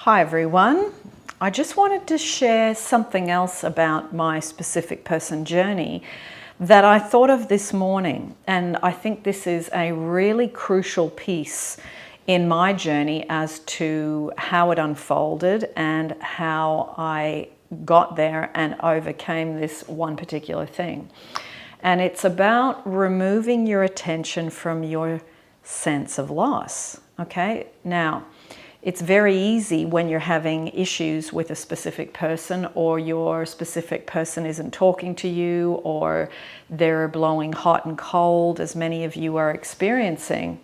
Hi everyone. I just wanted to share something else about my specific person journey that I thought of this morning, and I think this is a really crucial piece in my journey as to how it unfolded and how I got there and overcame this one particular thing. And it's about removing your attention from your sense of loss. Okay, now it's very easy when you're having issues with a specific person, or your specific person isn't talking to you, or they're blowing hot and cold, as many of you are experiencing.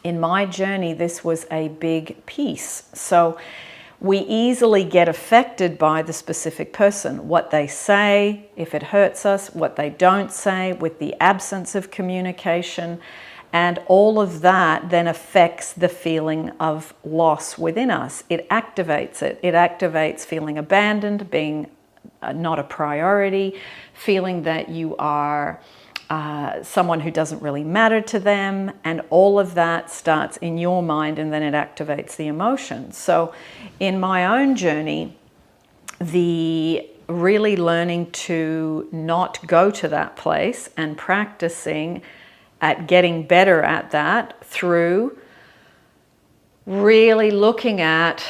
In my journey, this was a big piece. So we easily get affected by the specific person, what they say, if it hurts us, what they don't say, with the absence of communication. And all of that then affects the feeling of loss within us. It activates it. It activates feeling abandoned, being not a priority, feeling that you are someone who doesn't really matter to them. And all of that starts in your mind, and then it activates the emotions. So in my own journey, the really learning to not go to that place and practicing at getting better at that through really looking at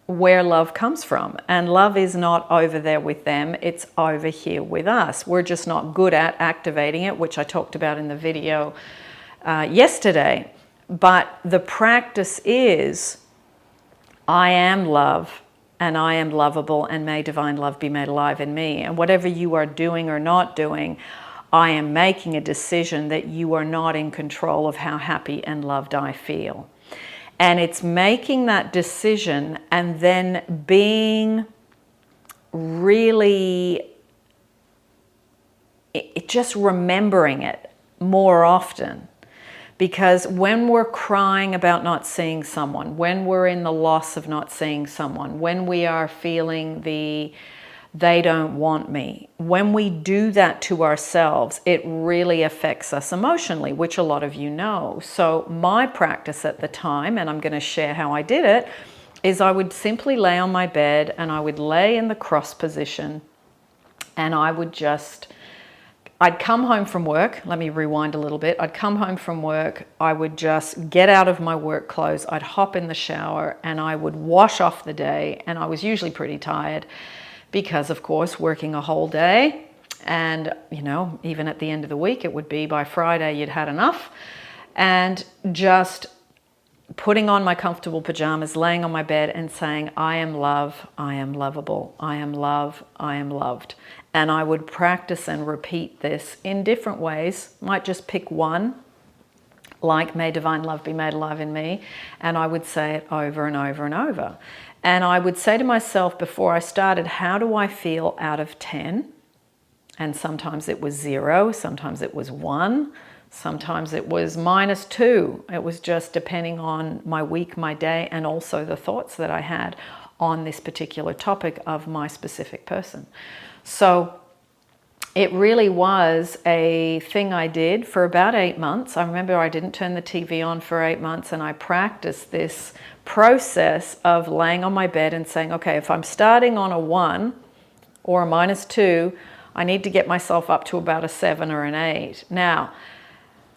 where love comes from. And love is not over there with them, it's over here with us. We're just not good at activating it, which I talked about in the video yesterday. But the practice is, I am love, and I am lovable, and may divine love be made alive in me. And whatever you are doing or not doing, I am making a decision that you are not in control of how happy and loved I feel. And it's making that decision and then being really, just remembering it more often. Because when we're crying about not seeing someone, when we're in the loss of not seeing someone, when we are feeling they don't want me, when we do that to ourselves, it really affects us emotionally, which a lot of you know. So my practice at the time, and I'm going to share how I did it, is I would simply lay on my bed and I would lay in the cross position, and I'd come home from work. Let me rewind a little bit. I'd come home from work. I would just get out of my work clothes. I'd hop in the shower and I would wash off the day. And I was usually pretty tired because, of course, working a whole day. And, even at the end of the week, it would be by Friday you'd had enough. And just putting on my comfortable pajamas, laying on my bed and saying, I am love, I am lovable, I am love, I am loved. And I would practice and repeat this in different ways. Might just pick one, like may divine love be made alive in me. And I would say it over and over and over. And I would say to myself before I started, how do I feel out of 10? And sometimes it was 0, sometimes it was 1, sometimes it was -2. It was just depending on my week, my day, and also the thoughts that I had on this particular topic of my specific person. So it really was a thing I did for about 8 months. I remember I didn't turn the TV on for 8 months, and I practiced this process of laying on my bed and saying, okay, if I'm starting on a 1 or a -2, I need to get myself up to about a 7 or an 8. Now,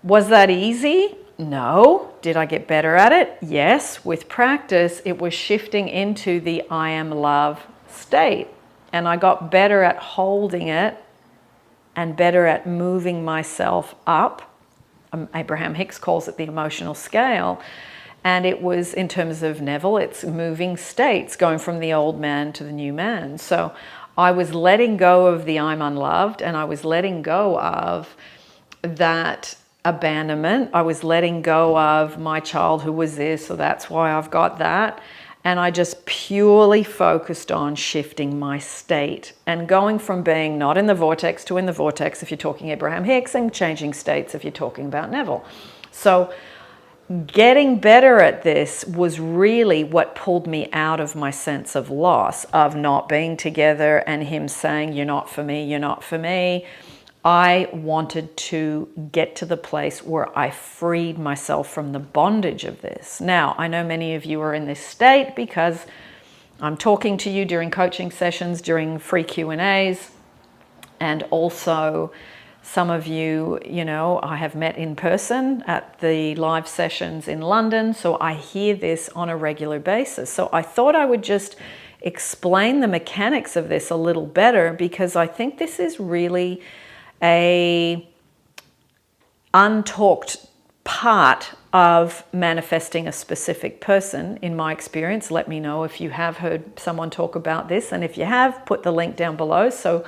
was that easy? No. Did I get better at it? Yes. With practice, it was shifting into the I am love state. And I got better at holding it and better at moving myself up. Abraham Hicks calls it the emotional scale. And it was, in terms of Neville, it's moving states, going from the old man to the new man. So I was letting go of the I'm unloved, and I was letting go of that abandonment. I was letting go of my child who was this, so that's why I've got that. And I just purely focused on shifting my state and going from being not in the vortex to in the vortex if you're talking Abraham Hicks, and changing states if you're talking about Neville. So getting better at this was really what pulled me out of my sense of loss, of not being together and him saying, you're not for me, you're not for me. I wanted to get to the place where I freed myself from the bondage of this. Now, I know many of you are in this state because I'm talking to you during coaching sessions, during free Q&As, and also some of you, I have met in person at the live sessions in London, so I hear this on a regular basis. So I thought I would just explain the mechanics of this a little better, because I think this is really a untalked part of manifesting a specific person, in my experience. Let me know if you have heard someone talk about this, and if you have, put the link down below so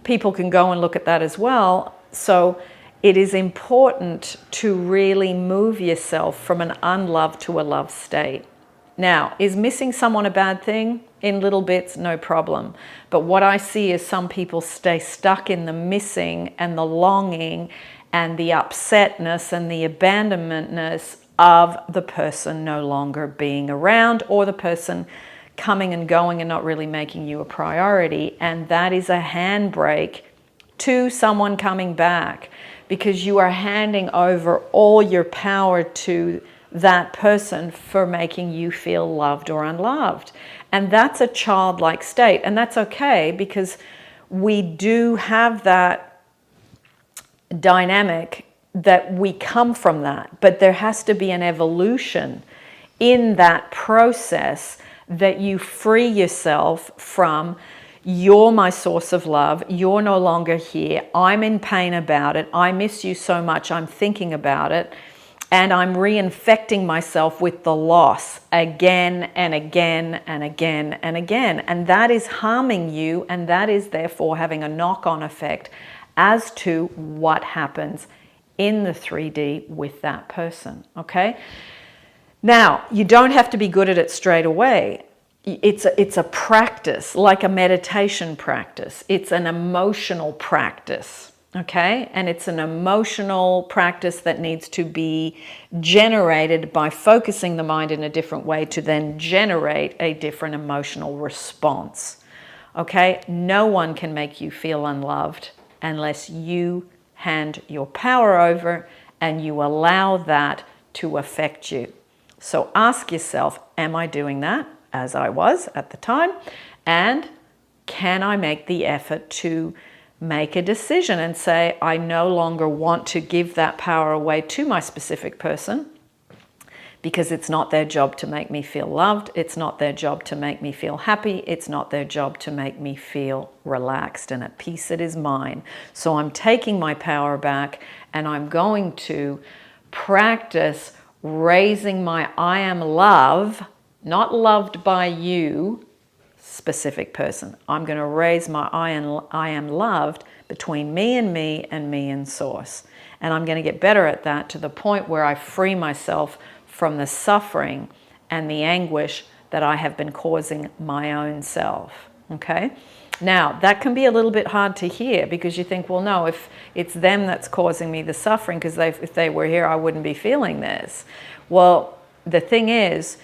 people can go and look at that as well. So it is important to really move yourself from an unloved to a loved state. Now, is missing someone a bad thing? In little bits, no problem. But what I see is some people stay stuck in the missing and the longing and the upsetness and the abandonmentness of the person no longer being around, or the person coming and going and not really making you a priority. And that is a handbrake to someone coming back, because you are handing over all your power to that person for making you feel loved or unloved. And that's a childlike state, and that's okay, because we do have that dynamic that we come from that, but there has to be an evolution in that process, that you free yourself from, you're my source of love, you're no longer here, I'm in pain about it, I miss you so much, I'm thinking about it, and I'm reinfecting myself with the loss again and again and again and again. And that is harming you, and that is therefore having a knock-on effect as to what happens in the 3D with that person, okay? Now, you don't have to be good at it straight away. It's a practice, like a meditation practice. It's an emotional practice, okay? And it's an emotional practice that needs to be generated by focusing the mind in a different way to then generate a different emotional response, okay? No one can make you feel unloved unless you hand your power over and you allow that to affect you. So ask yourself, am I doing that, as I was at the time? And can I make the effort to make a decision and say, I no longer want to give that power away to my specific person, because it's not their job to make me feel loved, it's not their job to make me feel happy, it's not their job to make me feel relaxed and at peace. It is mine. So I'm taking my power back, and I'm going to practice raising my I am love, not loved by you, specific person. I'm going to raise my I am loved between me and me and me and source. And I'm going to get better at that to the point where I free myself from the suffering and the anguish that I have been causing my own self. Okay? Now, that can be a little bit hard to hear, because you think, well, no, if it's them that's causing me the suffering, because if they were here, I wouldn't be feeling this. Well, the thing is,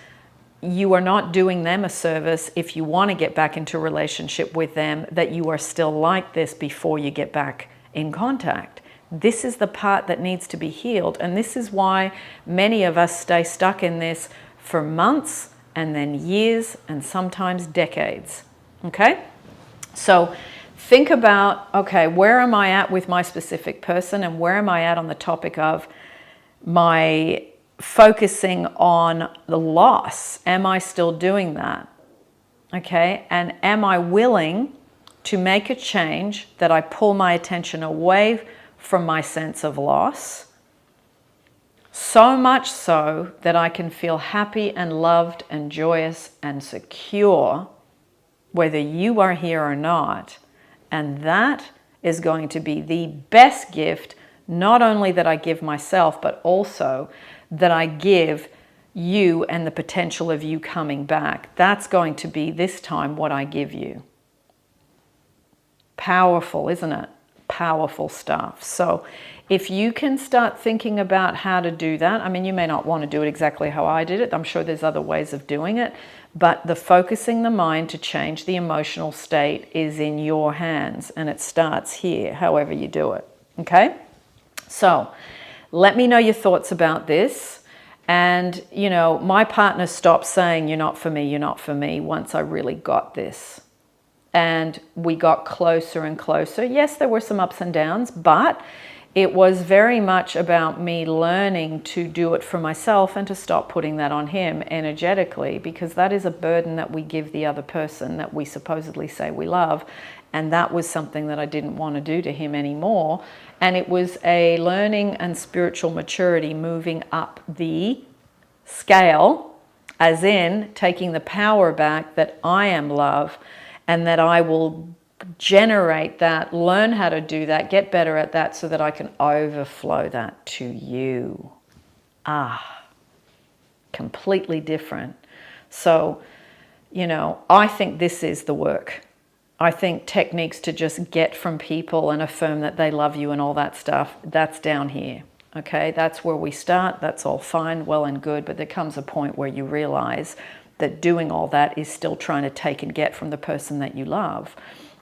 you are not doing them a service if you want to get back into a relationship with them, that you are still like this before you get back in contact. This is the part that needs to be healed. And this is why many of us stay stuck in this for months and then years and sometimes decades. Okay? So think about, okay, where am I at with my specific person, and where am I at on the topic of my focusing on the loss? Am I still doing that? Okay, and am I willing to make a change that I pull my attention away from my sense of loss, so much so that I can feel happy and loved and joyous and secure whether you are here or not? And that is going to be the best gift, not only that I give myself, but also that I give you and the potential of you coming back. That's going to be this time what I give you. Powerful, isn't it? powerful stuff. So if you can start thinking about how to do that, I mean, you may not want to do it exactly how I did it. I'm sure there's other ways of doing it, but the focusing the mind to change the emotional state is in your hands, and it starts here, however you do it. Okay? So let me know your thoughts about this. And, you know, my partner stopped saying, "You're not for me, you're not for me," once I really got this. And we got closer and closer. Yes, there were some ups and downs, but it was very much about me learning to do it for myself and to stop putting that on him energetically, because that is a burden that we give the other person that we supposedly say we love. And that was something that I didn't want to do to him anymore. And it was a learning and spiritual maturity moving up the scale, as in taking the power back that I am love and that I will generate that, learn how to do that, get better at that so that I can overflow that to you. Completely different. So, you know, I think this is the work. I think techniques to just get from people and affirm that they love you and all that stuff, that's down here. Okay, that's where we start. That's all fine, well and good, but there comes a point where you realize that doing all that is still trying to take and get from the person that you love.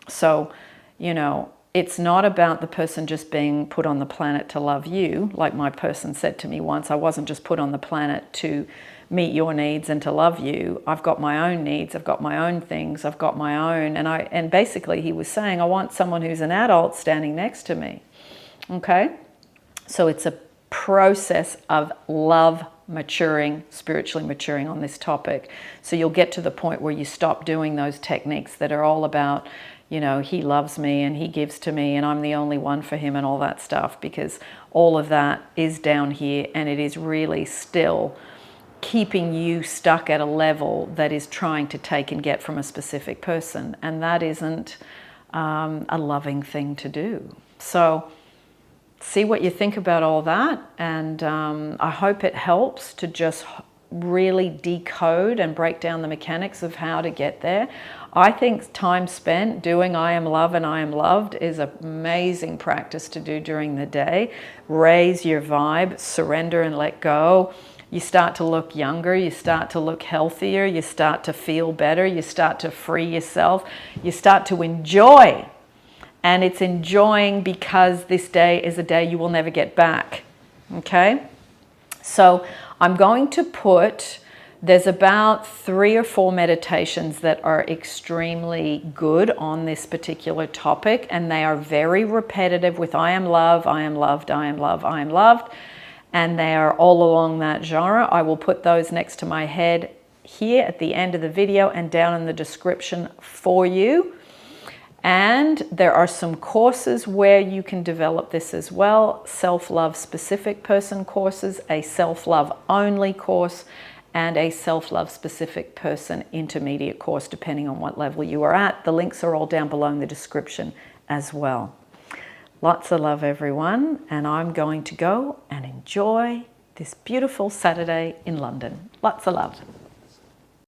So, you know, it's not about the person just being put on the planet to love you. Like my person said to me once, I wasn't just put on the planet to meet your needs and to love you. I've got my own needs, I've got my own things, I've got my own. And basically he was saying, I want someone who's an adult standing next to me. Okay? So it's a process of love maturing, spiritually maturing on this topic. So you'll get to the point where you stop doing those techniques that are all about, you know, he loves me and he gives to me and I'm the only one for him and all that stuff, because all of that is down here and it is really still keeping you stuck at a level that is trying to take and get from a specific person. And that isn't a loving thing to do. So see what you think about all that. And I hope it helps to just really decode and break down the mechanics of how to get there. I think time spent doing I am love and I am loved is an amazing practice to do during the day. Raise your vibe, surrender and let go. You start to look younger, you start to look healthier, you start to feel better, you start to free yourself, you start to enjoy. And it's enjoying because this day is a day you will never get back. Okay? So I'm going to put, there's about 3 or 4 meditations that are extremely good on this particular topic, and they are very repetitive with I am love, I am loved, I am love, I am loved. And they are all along that genre. I will put those next to my head here at the end of the video and down in the description for you. And there are some courses where you can develop this as well. Self-love specific person courses, a self-love only course, and a self-love specific person intermediate course, depending on what level you are at. The links are all down below in the description as well. Lots of love, everyone, and I'm going to go and enjoy this beautiful Saturday in London. Lots of love.